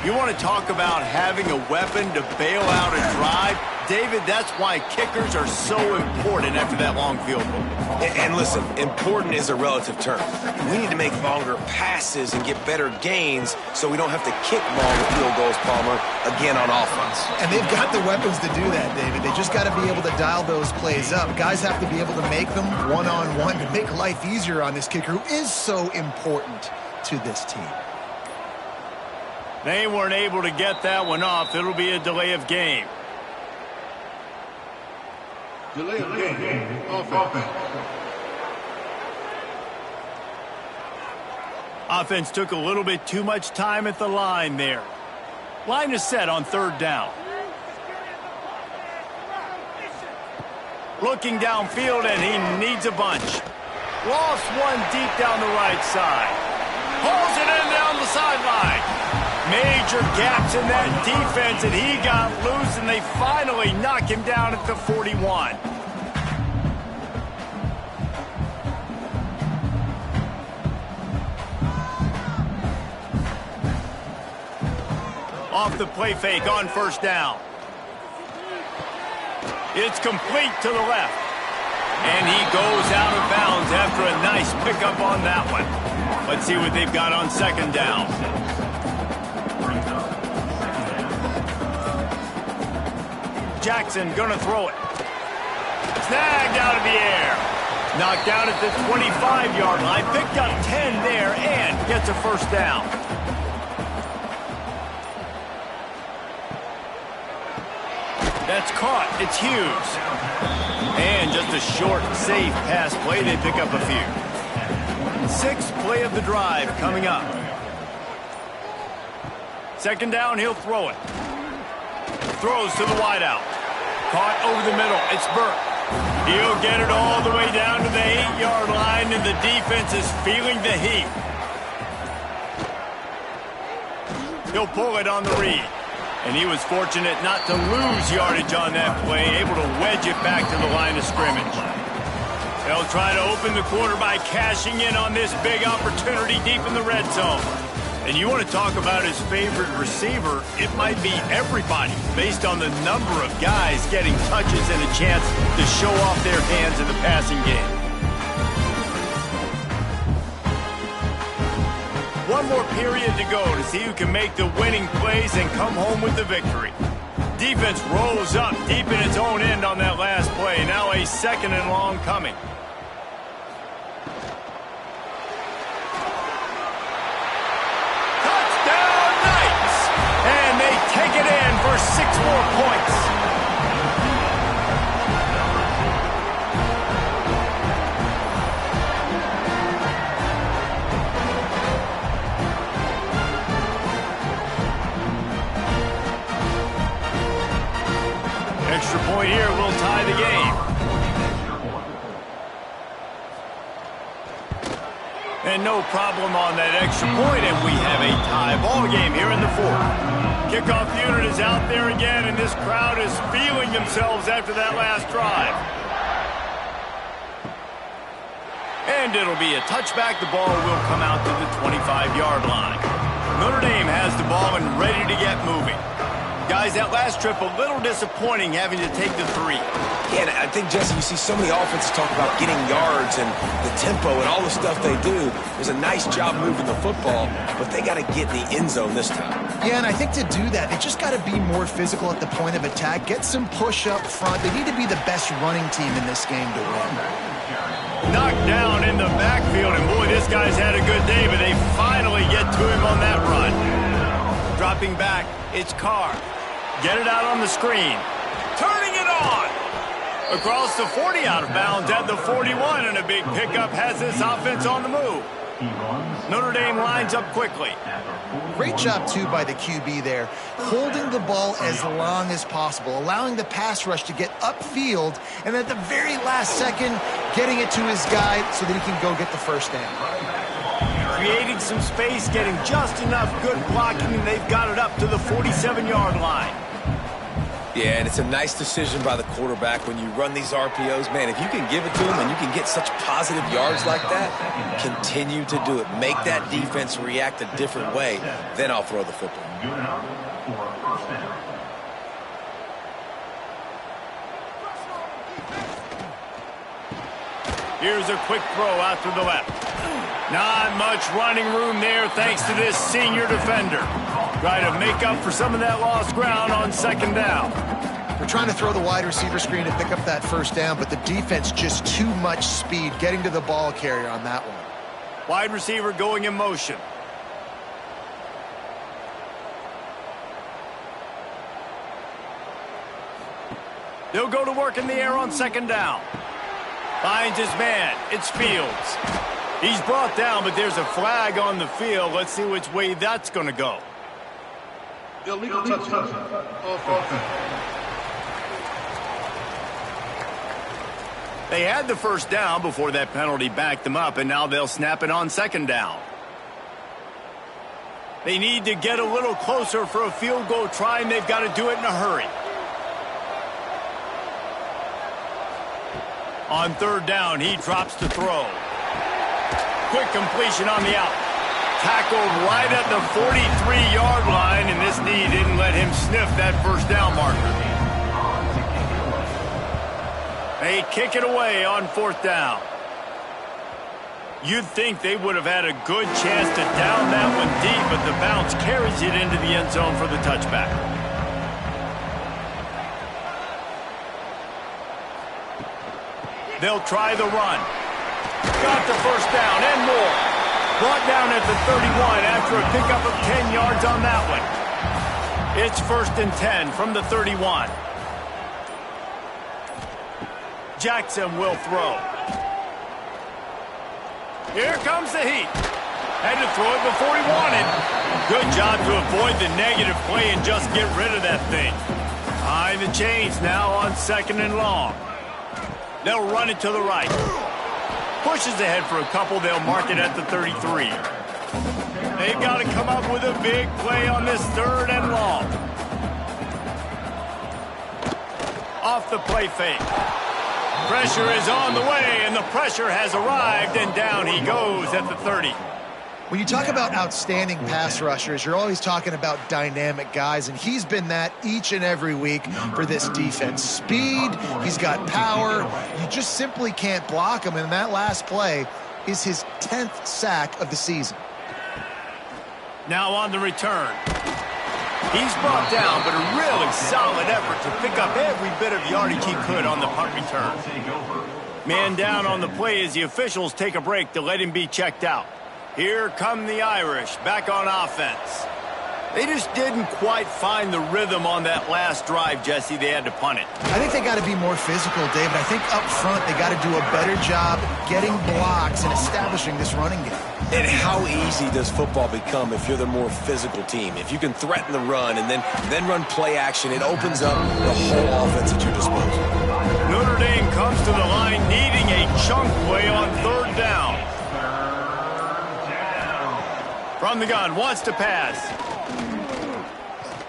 You want to talk about having a weapon to bail out a drive? David, that's why kickers are so important after that long field goal. And listen, important is a relative term. We need to make longer passes and get better gains so we don't have to kick long field goals, Palmer, again on offense. And they've got the weapons to do that, David. They just got to be able to dial those plays up. Guys have to be able to make them one-on-one to make life easier on this kicker who is so important to this team. They weren't able to get that one off. It'll be a delay of game. Delay of game. Offense. Offense took a little bit too much time at the line there. Line is set on 3rd down. Looking downfield, and he needs a bunch. Lost one deep down the right side. Pulls it in down the sideline. Major gaps in that defense, and he got loose, and they finally knock him down at the 41. Off the play fake on 1st down. It's complete to the left. And he goes out of bounds after a nice pickup on that one. Let's see what they've got on 2nd down. Jackson gonna throw it. Snagged out of the air. Knocked down at the 25-yard line. Picked up 10 there and gets a 1st down. That's caught. It's Hughes. And just a short, safe pass play. They pick up a few. 6th play of the drive coming up. 2nd down, he'll throw it. Throws to the wideout. Caught over the middle. It's Burke. He'll get it all the way down to the 8-yard line, and the defense is feeling the heat. He'll pull it on the read. And he was fortunate not to lose yardage on that play, able to wedge it back to the line of scrimmage. They'll try to open the quarter by cashing in on this big opportunity deep in the red zone. And you want to talk about his favorite receiver, it might be everybody based on the number of guys getting touches and a chance to show off their hands in the passing game. one more period to go to see who can make the winning plays and come home with the victory. Defense rolls up deep in its own end on that last play. Now a 2nd and long coming. Touchdown Knights! And they take it in for 6 more points. Extra point here will tie the game. And no problem on that extra point, and we have a tie ball game here in the 4th. Kickoff unit is out there again, and this crowd is feeling themselves after that last drive. And it'll be a touchback. The ball will come out to the 25-yard line. Notre Dame has the ball and ready to get moving. Guys, that last trip, a little disappointing having to take the 3. Yeah, and I think, Jesse, you see so many offenses talk about getting yards and the tempo and all the stuff they do. There's a nice job moving the football, but they got to get in the end zone this time. Yeah, and I think to do that, they just got to be more physical at the point of attack, get some push up front. They need to be the best running team in this game to win. Knocked down in the backfield, and boy, this guy's had a good day, but they finally get to him on that run. Dropping back, it's Carr. Get it out on the screen. Turning it on. Across the 40, out of bounds at the 41, and a big pickup has this offense on the move. Notre Dame lines up quickly. Great job, too, by the QB there, holding the ball as long as possible, allowing the pass rush to get upfield, and at the very last second, getting it to his guy so that he can go get the first down. Creating some space, getting just enough good blocking, and they've got it up to the 47-yard line. Yeah, and it's a nice decision by the quarterback when you run these RPOs. Man, if you can give it to him and you can get such positive yards like that, continue to do it. Make that defense react a different way, then I'll throw the football. Here's a quick throw out to the left. Not much running room there thanks to this senior defender. Try to make up for some of that lost ground on 2nd down. They're trying to throw the wide receiver screen to pick up that first down, but the defense just too much speed getting to the ball carrier on that one. Wide receiver going in motion. They'll go to work in the air on 2nd down. Finds his man. It's Fields. He's brought down, but there's a flag on the field. Let's see which way that's going to go. Illegal touchdown. Offense. They had the first down before that penalty backed them up, and now they'll snap it on 2nd down. They need to get a little closer for a field goal try, and they've got to do it in a hurry. On 3rd down, he drops to throw. Quick completion on the out. Tackled right at the 43-yard line, and this knee didn't let him sniff that first down marker. They kick it away on 4th down. You'd think they would have had a good chance to down that one deep, but the bounce carries it into the end zone for the touchback. They'll try the run. Got the first down and more. Brought down at the 31 after a pickup of 10 yards on that one. It's 1st and 10 from the 31. Jackson will throw. Here comes the heat. Had to throw it before he wanted. Good job to avoid the negative play and just get rid of that thing. Behind the chains now on 2nd and long. They'll run it to the right. Pushes ahead for a couple. They'll mark it at the 33. They've got to come up with a big play on this 3rd and long. Off the play fake. Pressure is on the way, and the pressure has arrived, and down he goes at the 30. When you talk about outstanding pass rushers, you're always talking about dynamic guys, and he's been that each and every week for this defense. Speed, he's got power. You just simply can't block him, and that last play is his 10th sack of the season. Now on the return. He's brought down, but a really solid effort to pick up every bit of yardage he could on the punt return. Man down on the play as the officials take a break to let him be checked out. Here come the Irish back on offense. They just didn't quite find the rhythm on that last drive, Jesse. They had to punt it. I think they got to be more physical, David. I think up front they got to do a better job getting blocks and establishing this running game. And how easy does football become if you're the more physical team? If you can threaten the run and then run play action, it opens up the whole offense at your disposal. Notre Dame comes to the line needing a chunk play on third down. From the gun, wants to pass.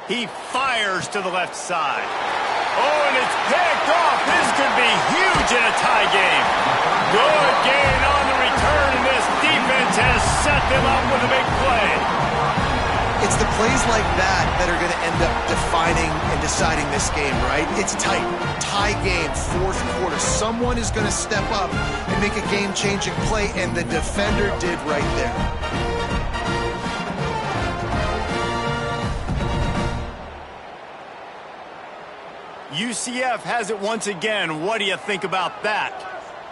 He fires to the left side. Oh, and it's picked off. This could be huge in a tie game. Good gain on the return, and this defense has set them up with a big play. It's the plays like that that are going to end up defining and deciding this game, right? It's tight. Tie game, fourth quarter. Someone is going to step up and make a game-changing play, and the defender did right there. UCF has it once again. What do you think about that?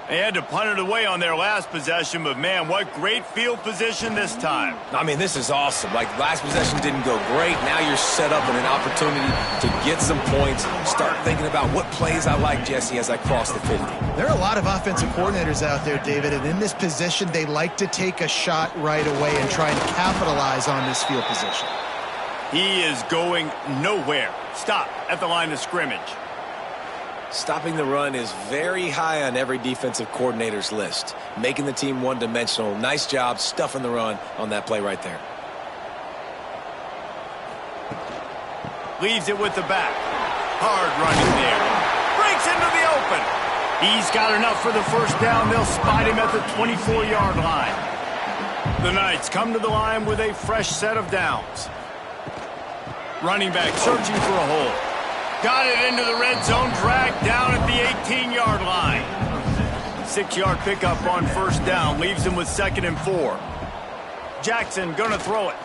They had to punt it away on their last possession, but man, what great field position this time. I mean, this is awesome. Like, last possession didn't go great. Now you're set up with an opportunity to get some points. Start thinking about what plays I like, Jesse, as I cross the 50. There are a lot of offensive coordinators out there, David, and in this position, they like to take a shot right away and try and capitalize on this field position. He is going nowhere. Stop at the line of scrimmage. Stopping the run is very high on every defensive coordinator's list. Making the team one-dimensional. Nice job stuffing the run on that play right there. Leaves it with the back. Hard running there. Breaks into the open. He's got enough for the first down. They'll spot him at the 24-yard line. The Knights come to the line with a fresh set of downs. Running back searching for a hole. Got it into the red zone, dragged down at the 18-yard line. 6-yard pickup on first down, leaves him with 2nd and 4. Jackson gonna throw it.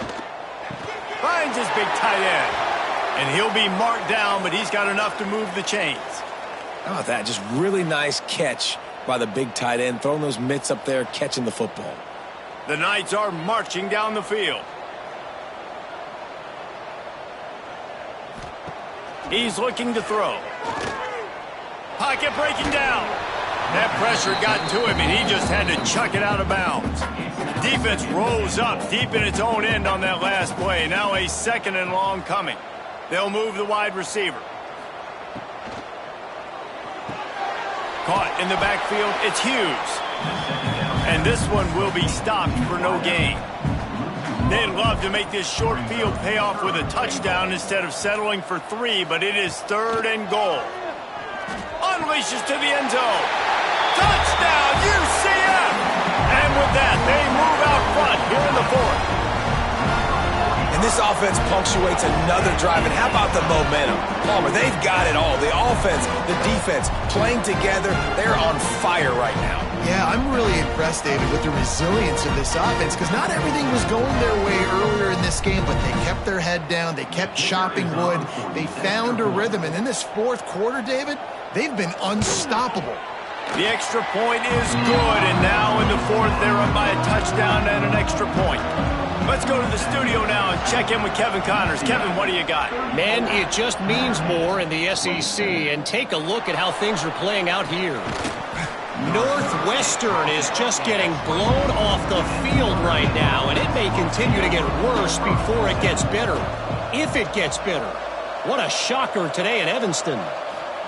Finds his big tight end. And he'll be marked down, but he's got enough to move the chains. How about that? Just really nice catch by the big tight end, throwing those mitts up there, catching the football. The Knights are marching down the field. He's looking to throw. Pocket breaking down. That pressure got to him, and he just had to chuck it out of bounds. Defense rose up deep in its own end on that last play. Now a 2nd and long coming. They'll move the wide receiver. Caught in the backfield. It's Hughes. And this one will be stopped for no gain. They'd love to make this short field pay off with a touchdown instead of settling for 3, but it is 3rd and goal. Unleashes to the end zone. Touchdown, UCF! And with that, they move out front here in the 4th. And this offense punctuates another drive. And how about the momentum? Palmer, they've got it all. The offense, the defense, playing together. They're on fire right now. Yeah, I'm really impressed, David, with the resilience of this offense because not everything was going their way earlier in this game, but they kept their head down. They kept chopping wood. They found a rhythm. And in this 4th quarter, David, they've been unstoppable. The extra point is good, and now in the 4th, they're up by a touchdown and an extra point. Let's go to the studio now and check in with Kevin Connors. Kevin, what do you got? Man, it just means more in the SEC, and take a look at how things are playing out here. Northwestern is just getting blown off the field right now, and it may continue to get worse before it gets better. If it gets better. What a shocker today in Evanston.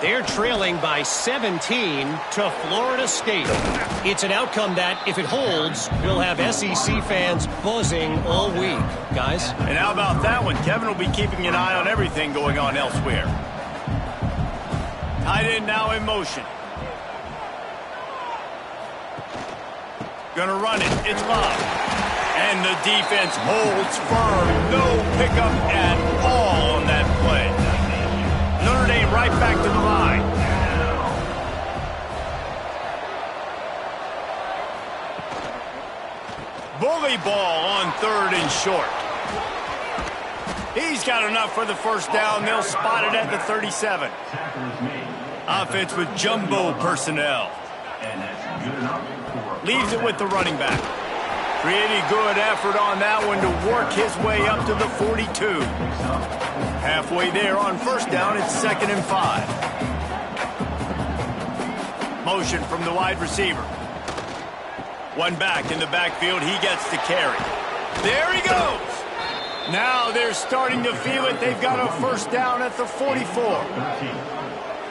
They're trailing by 17 to Florida State. It's an outcome that, if it holds, will have SEC fans buzzing all week, guys. And how about that one? Kevin will be keeping an eye on everything going on elsewhere. Tight end now in motion. Gonna run it. It's Love. And the defense holds firm. No pickup at all on that play. Notre Dame right back to the line. Bully ball on 3rd and short. He's got enough for the first down. They'll spot it at the 37. Offense with jumbo personnel. Leaves it with the running back. Pretty good effort on that one to work his way up to the 42. Halfway there on first down, it's 2nd and 5. Motion from the wide receiver. One back in the backfield. He gets the carry. There he goes. Now they're starting to feel it. They've got a first down at the 44.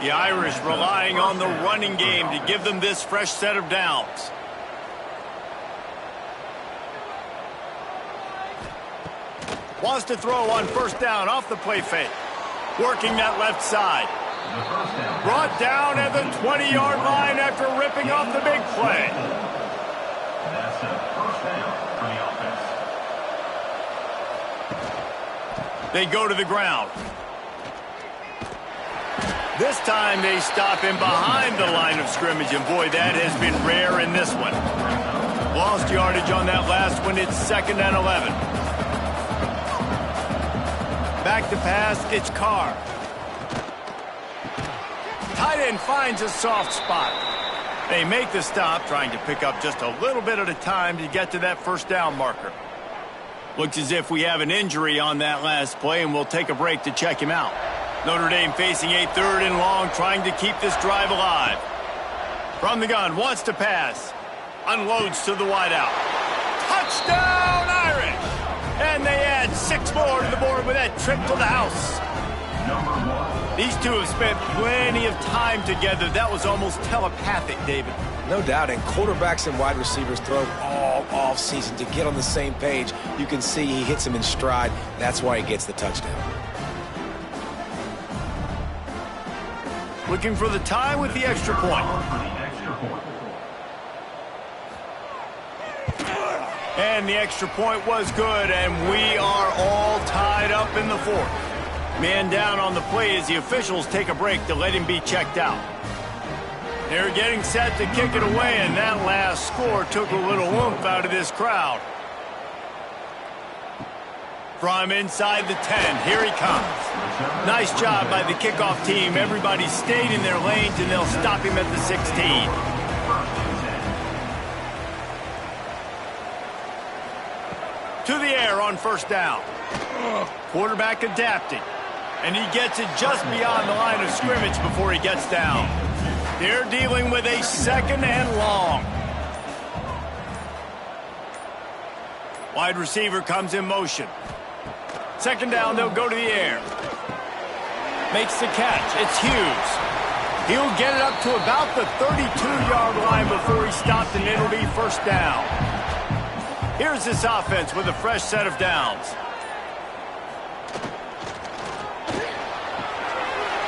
The Irish relying on the running game to give them this fresh set of downs. Wants to throw on first down off the play fake. Working that left side. Brought down at the 20-yard line after ripping off the big play. That's a first down for the offense. They go to the ground. This time they stop him behind the line of scrimmage, and boy, that has been rare in this one. Lost yardage on that last one. It's 2nd and 11. Back to pass, it's Carr. Tight end finds a soft spot. They make the stop, trying to pick up just a little bit at a time to get to that first down marker. Looks as if we have an injury on that last play, and we'll take a break to check him out. Notre Dame facing a 3rd and long, trying to keep this drive alive. From the gun, wants to pass. Unloads to the wideout. Touchdown, Irish! And they add 6 more to the board with that trip to the house. These two have spent plenty of time together. That was almost telepathic, David. No doubt, and quarterbacks and wide receivers throw all off-season to get on the same page. You can see he hits him in stride. That's why he gets the touchdown. Looking for the tie with the extra point. And the extra point was good, and we are all tied up in the 4th. Man down on the play as the officials take a break to let him be checked out. They're getting set to kick it away, and that last score took a little oomph out of this crowd. From inside the 10, here he comes. Nice job by the kickoff team. Everybody stayed in their lanes, and they'll stop him at the 16. To the air on first down. Quarterback adapting. And he gets it just beyond the line of scrimmage before he gets down. They're dealing with a 2nd and long. Wide receiver comes in motion. 2nd down, they'll go to the air. Makes the catch. It's Hughes. He'll get it up to about the 32-yard line before he stopped, and it'll be first down. Here's this offense with a fresh set of downs.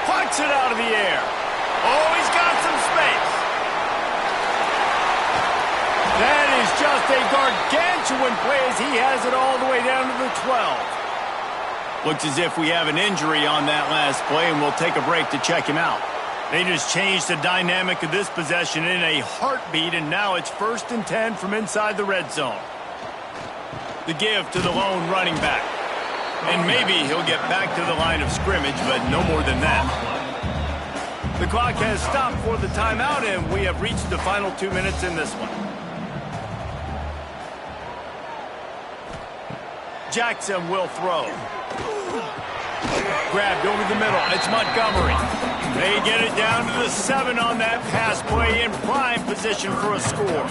Puts it out of the air. Oh, he's got some space. That is just a gargantuan play as he has it all the way down to the 12. Looks as if we have an injury on that last play, and we'll take a break to check him out. They just changed the dynamic of this possession in a heartbeat, and now it's 1st and 10 from inside the red zone. The give to the lone running back. And maybe he'll get back to the line of scrimmage, but no more than that. The clock has stopped for the timeout, and we have reached the final 2 minutes in this one. Jackson will throw. Grabbed over the middle. It's Montgomery. They get it down to the 7 on that pass play, in prime position for a score.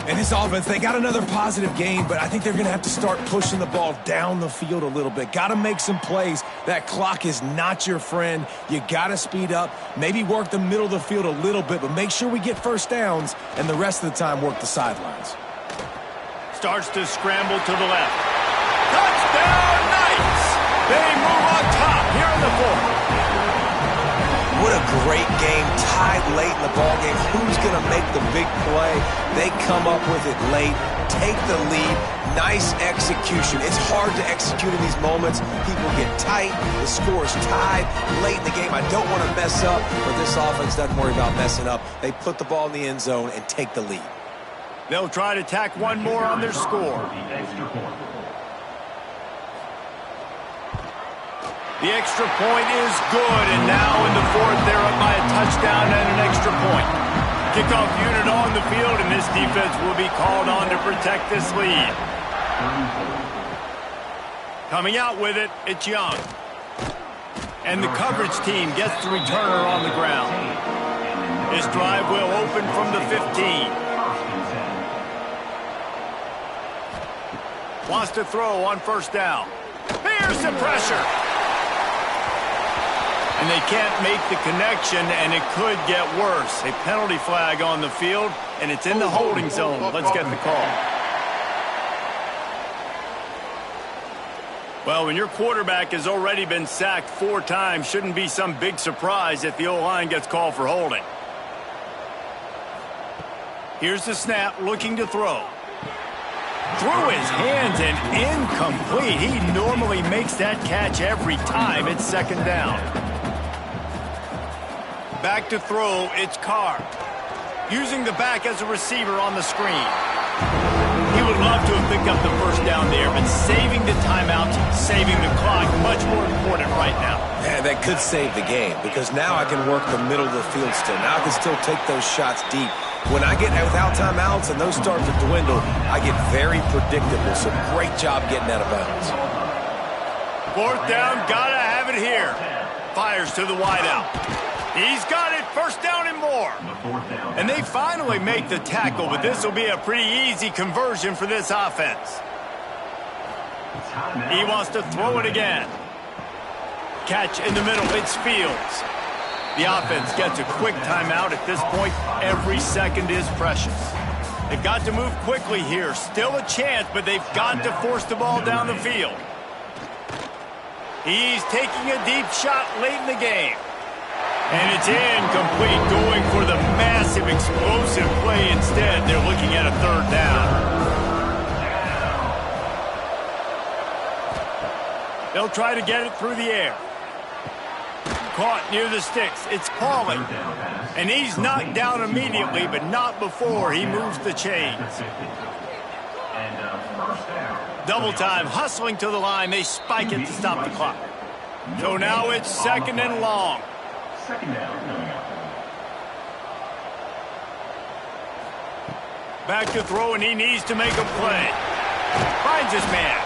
And this offense, they got another positive game, but I think they're going to have to start pushing the ball down the field a little bit. Got to make some plays. That clock is not your friend. You got to speed up, maybe work the middle of the field a little bit, but make sure we get first downs, and the rest of the time work the sidelines. Starts to scramble to the left. Touchdown, Knights! They move on top here in the 4th. What a great game, tied late in the ball game. Who's going to make the big play? They come up with it late, take the lead. Nice execution. It's hard to execute in these moments. People get tight. The score is tied late in the game. I don't want to mess up, but this offense doesn't worry about messing up. They put the ball in the end zone and take the lead. They'll try to tack one more on their score. The extra point is good, and now in the fourth, they're up by a touchdown and an extra point. Kickoff unit on the field, and this defense will be called on to protect this lead. Coming out with it, it's Young. And the coverage team gets the returner on the ground. This drive will open from the 15. Wants to throw on first down. Here's the pressure. And they can't make the connection, and it could get worse. A penalty flag on the field, and it's in the holding zone. Let's get the call. Well, when your quarterback has already been sacked 4 times, shouldn't be some big surprise if the O-line gets called for holding. Here's the snap, looking to throw. Through his hands and incomplete. He normally makes that catch every time. It's second down. Back to throw, it's Carr. Using the back as a receiver on the screen. He would love to have picked up the first down there, but saving the timeouts, saving the clock, much more important right now. Yeah, that could save the game, because now I can work the middle of the field still. Now I can still take those shots deep. When I get without timeouts and those start to dwindle, I get very predictable. So great job getting out of bounds. Fourth down, gotta have it here. Fires to the wideout. He's got it, first down and more. And they finally make the tackle, but this will be a pretty easy conversion for this offense. He wants to throw it again. Catch in the middle, it's Fields. The offense gets a quick timeout at this point. Every second is precious. They've got to move quickly here. Still a chance, but they've got to force the ball down the field. He's taking a deep shot late in the game. And it's incomplete, going for the massive explosive play instead. They're looking at a third down. They'll try to get it through the air. Caught near the sticks. It's Pauling. And he's knocked down immediately, but not before he moves the chains. Double time, hustling to the line. They spike it to stop the clock. So now it's second and long. Back to throw, and he needs to make a play. Finds his man.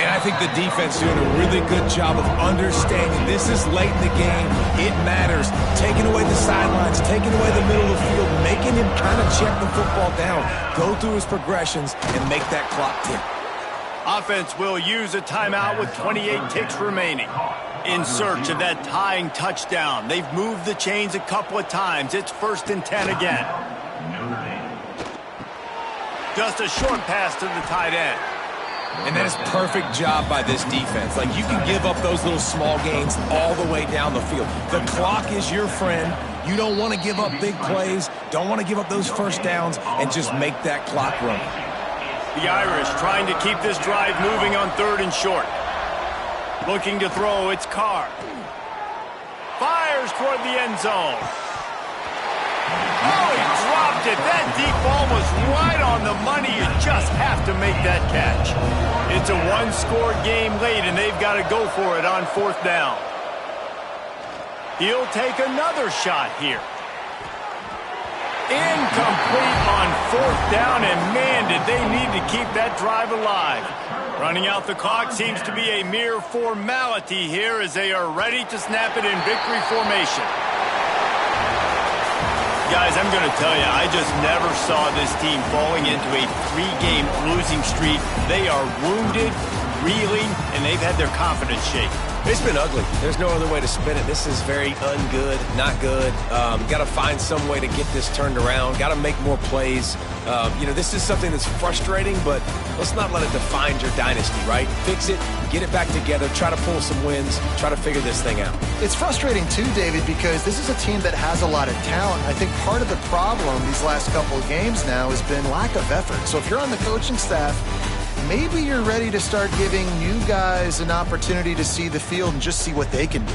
And I think the defense doing a really good job of understanding this is late in the game. It matters. Taking away the sidelines, taking away the middle of the field, making him kind of check the football down, go through his progressions, and make that clock tick. Offense will use a timeout with 28 ticks remaining. In search of that tying touchdown. They've moved the chains a couple of times. It's 1st and 10 again. Just a short pass to the tight end. And that is perfect job by this defense. Like, you can give up those little small gains all the way down the field. The clock is your friend. You don't want to give up big plays. Don't want to give up those first downs and just make that clock run. The Irish trying to keep this drive moving on 3rd and short. Looking to throw, it's Carr. Fires toward the end zone. Oh, he dropped it. That deep ball was right on the money. You just have to make that catch. It's a one-score game late, and they've got to go for it on 4th down. He'll take another shot here. Incomplete on 4th down, and man, did they need to keep that drive alive. Running out the clock seems to be a mere formality here as they are ready to snap it in victory formation. Guys, I'm going to tell you, I just never saw this team falling into a 3-game losing streak. They are wounded, reeling, and they've had their confidence shaken. It's been ugly. There's no other way to spin it. This is very ungood, not good. Got to find some way to get this turned around. Got to make more plays. This is something that's frustrating, but let's not let it define your dynasty, right? Fix it, get it back together, try to pull some wins, try to figure this thing out. It's frustrating too, David, because this is a team that has a lot of talent. I think part of the problem these last couple of games now has been lack of effort. So if you're on the coaching staff, maybe you're ready to start giving new guys an opportunity to see the field and just see what they can do.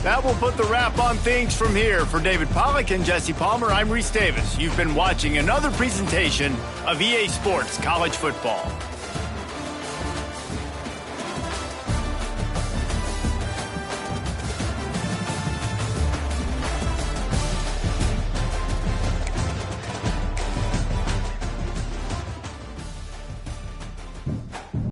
That will put the wrap on things from here. For David Pollack and Jesse Palmer, I'm Reese Davis. You've been watching another presentation of EA Sports College Football.